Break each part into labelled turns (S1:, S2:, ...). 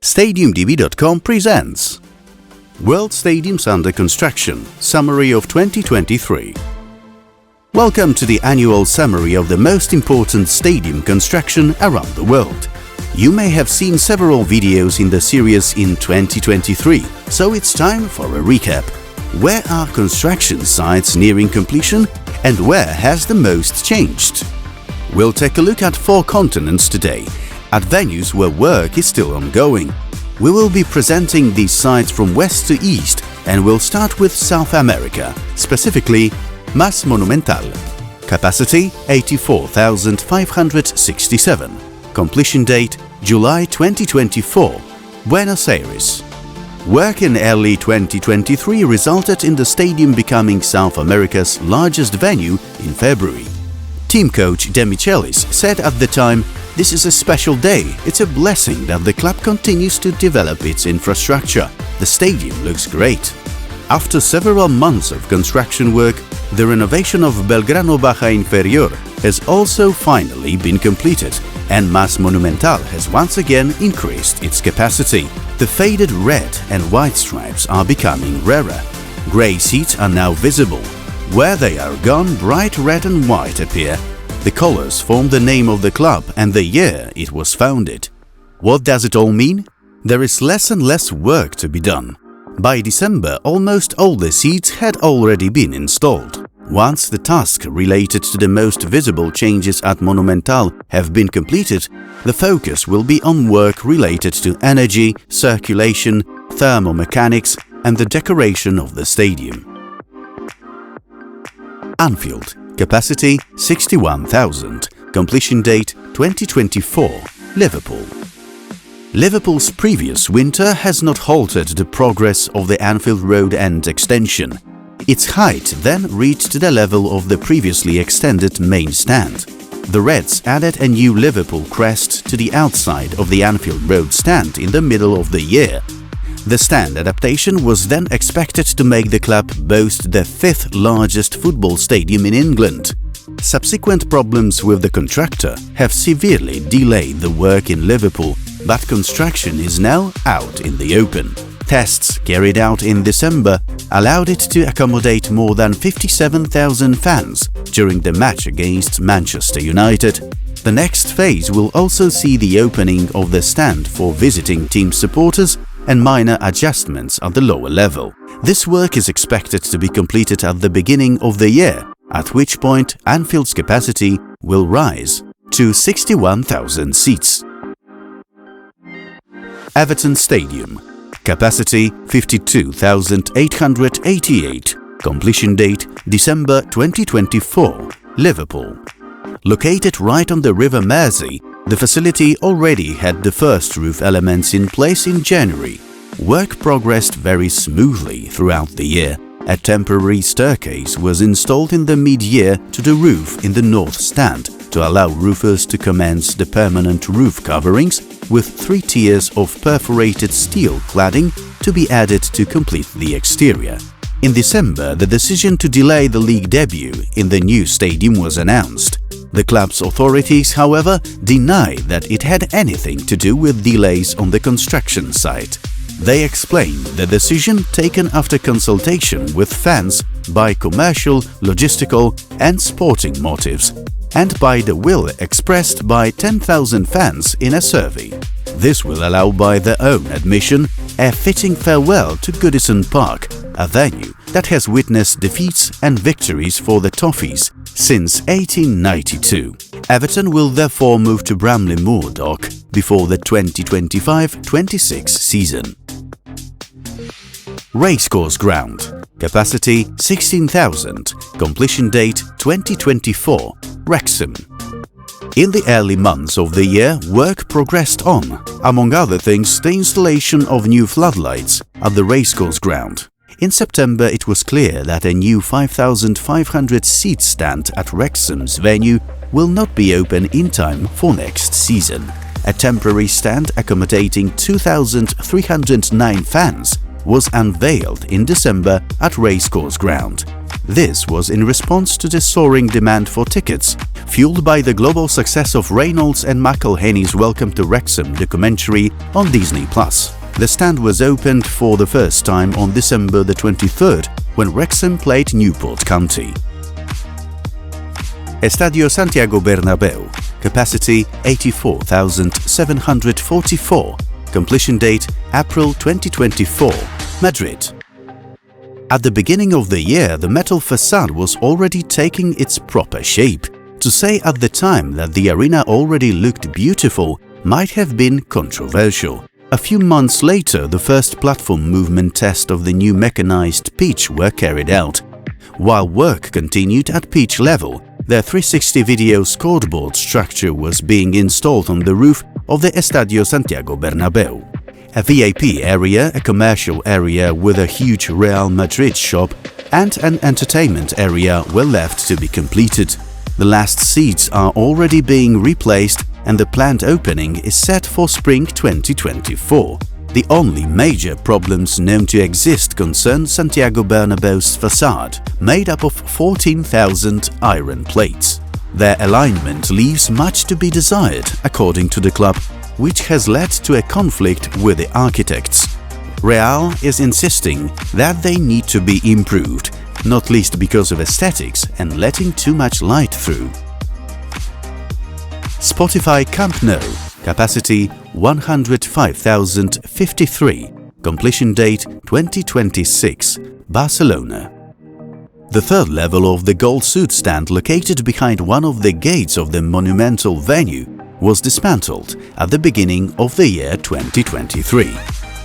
S1: StadiumDB.com presents World Stadiums Under Construction Summary of 2023. Welcome to the annual summary of the most important stadium construction around the world. You may have seen several videos in the series in 2023, so it's time for a recap. Where are construction sites nearing completion and where has the most changed? We'll take a look at 4 continents today, at venues where work is still ongoing. We will be presenting these sites from west to east and we'll start with South America, specifically Monumental. Capacity 84,567. Completion date July 2024. Buenos Aires. Work in early 2023 resulted in the stadium becoming South America's largest venue in February. Team coach De Michelis said at the time, "This is a special day. It's a blessing that the club continues to develop its infrastructure. The stadium looks great." After several months of construction work, the renovation of Belgrano Baja Inferior has also finally been completed, and Monumental has once again increased its capacity. The faded red and white stripes are becoming rarer. Grey seats are now visible. Where they are gone, bright red and white appear. The colors form the name of the club and the year it was founded. What does it all mean? There is less and less work to be done. By December, almost all the seats had already been installed. Once the tasks related to the most visible changes at Monumental have been completed, the focus will be on work related to energy, circulation, thermomechanics and the decoration of the stadium. Anfield. Capacity 61,000. Completion date 2024. Liverpool. Liverpool's previous winter has not halted the progress of the Anfield Road End extension. Its height then reached the level of the previously extended main stand. The Reds added a new Liverpool crest to the outside of the Anfield Road stand in the middle of the year. The stand adaptation was then expected to make the club boast the 5th largest football stadium in England. Subsequent problems with the contractor have severely delayed the work in Liverpool, but construction is now out in the open. Tests carried out in December allowed it to accommodate more than 57,000 fans during the match against Manchester United. The next phase will also see the opening of the stand for visiting team supporters and minor adjustments at the lower level. This work is expected to be completed at the beginning of the year, at which point Anfield's capacity will rise to 61,000 seats. Everton Stadium. Capacity 52,888. Completion date December 2024. Liverpool. Located right on the River Mersey, the facility already had the first roof elements in place in January. Work progressed very smoothly throughout the year. A temporary staircase was installed in the mid-year to the roof in the north stand to allow roofers to commence the permanent roof coverings, with 3 tiers of perforated steel cladding to be added to complete the exterior. In December, the decision to delay the league debut in the new stadium was announced. The club's authorities, however, deny that it had anything to do with delays on the construction site. They explained the decision taken after consultation with fans by commercial, logistical and sporting motives, and by the will expressed by 10,000 fans in a survey. This will allow, by their own admission, a fitting farewell to Goodison Park, a venue that has witnessed defeats and victories for the Toffees since 1892. Everton will therefore move to Bramley Moor Dock before the 2025-26 season. Racecourse Ground. Capacity 16,000. Completion date 2024. Wrexham. In the early months of the year, work progressed on, among other things, the installation of new floodlights at the Racecourse Ground. In September, it was clear that a new 5,500-seat stand at Wrexham's venue will not be open in time for next season. A temporary stand accommodating 2,309 fans was unveiled in December at Racecourse Ground. This was in response to the soaring demand for tickets, fueled by the global success of Reynolds and McElhenney's Welcome to Wrexham documentary on Disney+. The stand was opened for the first time on December the 23rd, when Wrexham played Newport County. Estadio Santiago Bernabéu, capacity 84,744, completion date April 2024, Madrid. At the beginning of the year, the metal facade was already taking its proper shape. To say at the time that the arena already looked beautiful might have been controversial. A few months later, the first platform movement test of the new mechanized pitch were carried out. While work continued at pitch level, the 360 video scoreboard structure was being installed on the roof of the Estadio Santiago Bernabéu. A VIP area, a commercial area with a huge Real Madrid shop, and an entertainment area were left to be completed. The last seats are already being replaced and the planned opening is set for spring 2024. The only major problems known to exist concern Santiago Bernabéu's facade, made up of 14,000 iron plates. Their alignment leaves much to be desired, according to the club, which has led to a conflict with the architects. Real is insisting that they need to be improved, not least because of aesthetics and letting too much light through. Spotify Camp Nou, capacity 105,053, completion date 2026, Barcelona. The third level of the gold suit stand, located behind one of the gates of the Monumental venue, was dismantled at the beginning of the year 2023.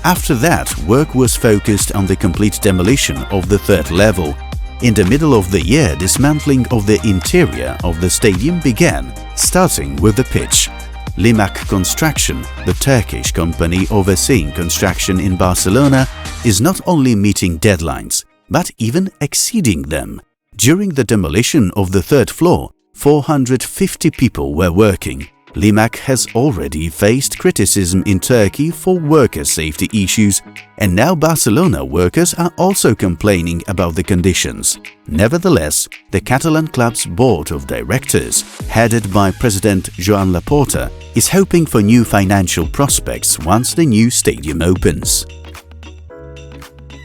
S1: After that, work was focused on the complete demolition of the third level. In the middle of the year, dismantling of the interior of the stadium began, starting with the pitch. Limak Construction, the Turkish company overseeing construction in Barcelona, is not only meeting deadlines, but even exceeding them. During the demolition of the third floor, 450 people were working. Limak has already faced criticism in Turkey for worker safety issues, and now Barcelona workers are also complaining about the conditions. Nevertheless, the Catalan club's board of directors, headed by President Joan Laporta, is hoping for new financial prospects once the new stadium opens.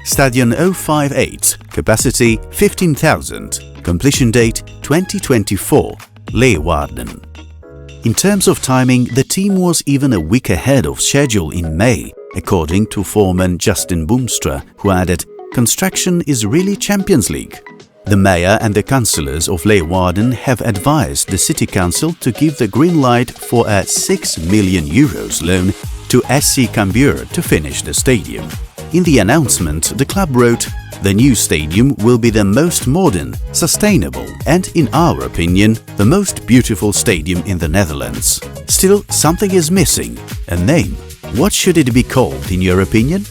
S1: Stadion 058, capacity 15,000, completion date 2024, Leeuwarden. In terms of timing, the team was even a week ahead of schedule in May, according to foreman Justin Boomstra, who added, "Construction is really Champions League." The mayor and the councillors of Leeuwarden have advised the city council to give the green light for a €6 million loan to SC Cambuur to finish the stadium. In the announcement, the club wrote, "The new stadium will be the most modern, sustainable and, in our opinion, the most beautiful stadium in the Netherlands." Still, something is missing. A name. What should it be called, in your opinion?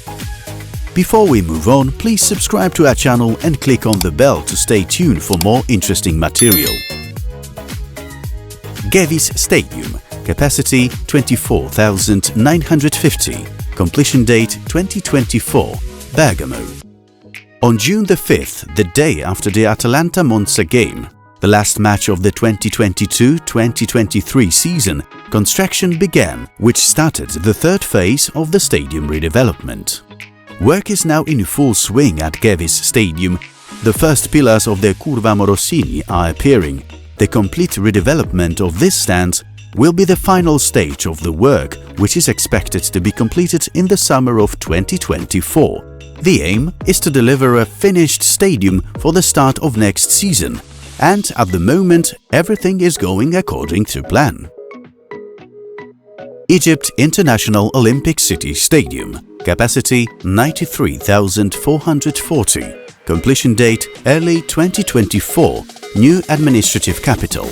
S1: Before we move on, please subscribe to our channel and click on the bell to stay tuned for more interesting material. Gewiss Stadium, capacity 24,950, completion date 2024, Bergamo. On June the 5th, the day after the Atalanta-Monza game, the last match of the 2022-2023 season, construction began, which started the third phase of the stadium redevelopment. Work is now in full swing at Gewiss Stadium. The first pillars of the Curva Morosini are appearing. The complete redevelopment of this stand will be the final stage of the work, which is expected to be completed in the summer of 2024. The aim is to deliver a finished stadium for the start of next season, and at the moment everything is going according to plan. Egypt International Olympic City Stadium, capacity 93,440, completion date early 2024, new administrative capital.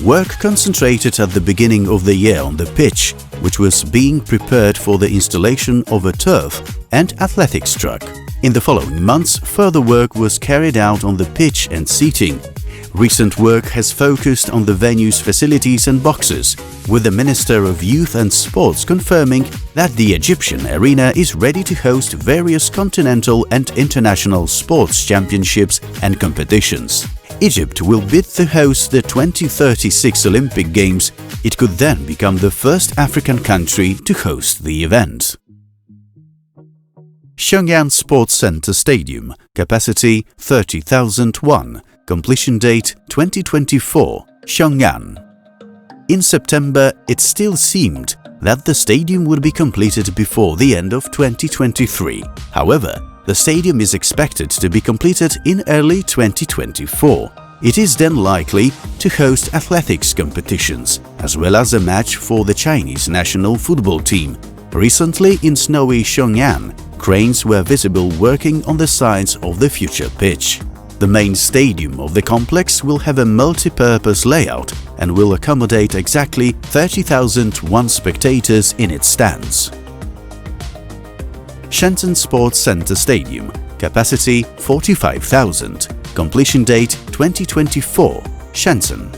S1: Work concentrated at the beginning of the year on the pitch, which was being prepared for the installation of a turf and athletics track. In the following months, further work was carried out on the pitch and seating. Recent work has focused on the venue's facilities and boxes, with the Minister of Youth and Sports confirming that the Egyptian arena is ready to host various continental and international sports championships and competitions. Egypt will bid to host the 2036 Olympic Games. It could then become the first African country to host the event. Xiong'an Sports Center Stadium, capacity 30,001, completion date 2024, Xiong'an. In September, it still seemed that the stadium would be completed before the end of 2023. However, the stadium is expected to be completed in early 2024. It is then likely to host athletics competitions, as well as a match for the Chinese national football team. Recently, in snowy Xiong'an, cranes were visible working on the sides of the future pitch. The main stadium of the complex will have a multi-purpose layout and will accommodate exactly 30,001 spectators in its stands. Shenzhen Sports Center Stadium, capacity 45,000, completion date 2024, Shenzhen.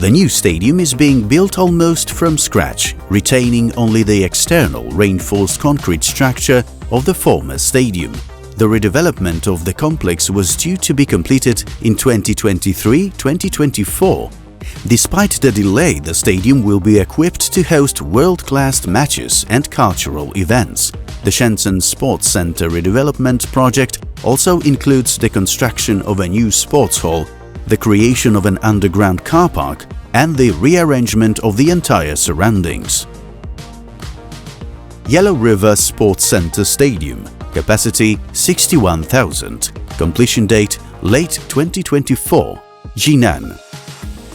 S1: The new stadium is being built almost from scratch, retaining only the external reinforced concrete structure of the former stadium. The redevelopment of the complex was due to be completed in 2023-2024. Despite the delay, the stadium will be equipped to host world-class matches and cultural events. The Shenzhen Sports Center redevelopment project also includes the construction of a new sports hall, the creation of an underground car park, and the rearrangement of the entire surroundings. Yellow River Sports Center Stadium, capacity 61,000, completion date late 2024, Jinan.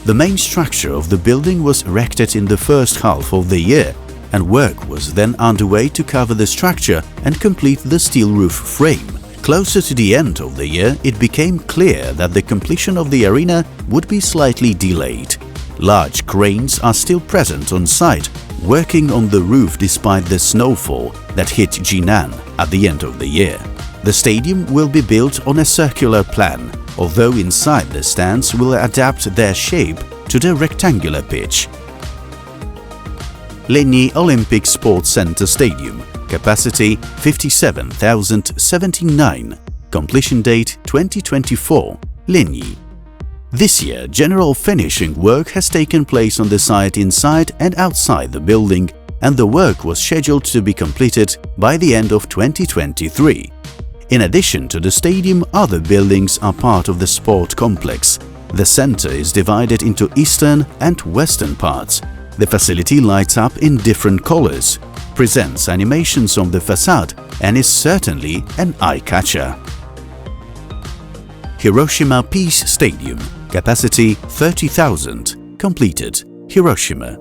S1: The main structure of the building was erected in the first half of the year, and work was then underway to cover the structure and complete the steel roof frame. Closer to the end of the year, it became clear that the completion of the arena would be slightly delayed. Large cranes are still present on site, working on the roof despite the snowfall that hit Jinan at the end of the year. The stadium will be built on a circular plan, although inside the stands will adapt their shape to the rectangular pitch. Linyi Olympic Sports Center Stadium, capacity 57,079, completion date 2024, Linyi. This year, general finishing work has taken place on the site inside and outside the building, and the work was scheduled to be completed by the end of 2023. In addition to the stadium, other buildings are part of the sport complex. The center is divided into eastern and western parts. The facility lights up in different colors, presents animations on the facade, and is certainly an eye-catcher. Hiroshima Peace Stadium, capacity 30,000, completed, Hiroshima.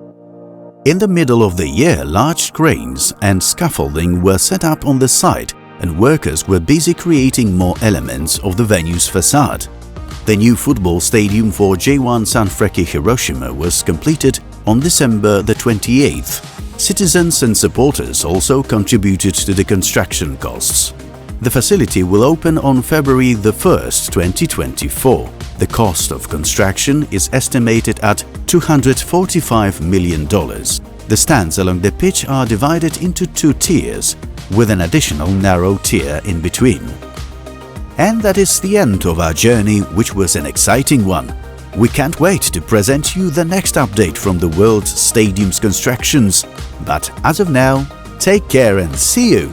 S1: In the middle of the year, large cranes and scaffolding were set up on the site, and workers were busy creating more elements of the venue's facade. The new football stadium for J1 Sanfrecce Hiroshima was completed on December the 28th. Citizens and supporters also contributed to the construction costs. The facility will open on February the 1st, 2024. The cost of construction is estimated at $245 million. The stands along the pitch are divided into two tiers, with an additional narrow tier in between. And that is the end of our journey, which was an exciting one. We can't wait to present you the next update from the world's stadium's constructions. But as of now, take care and see you!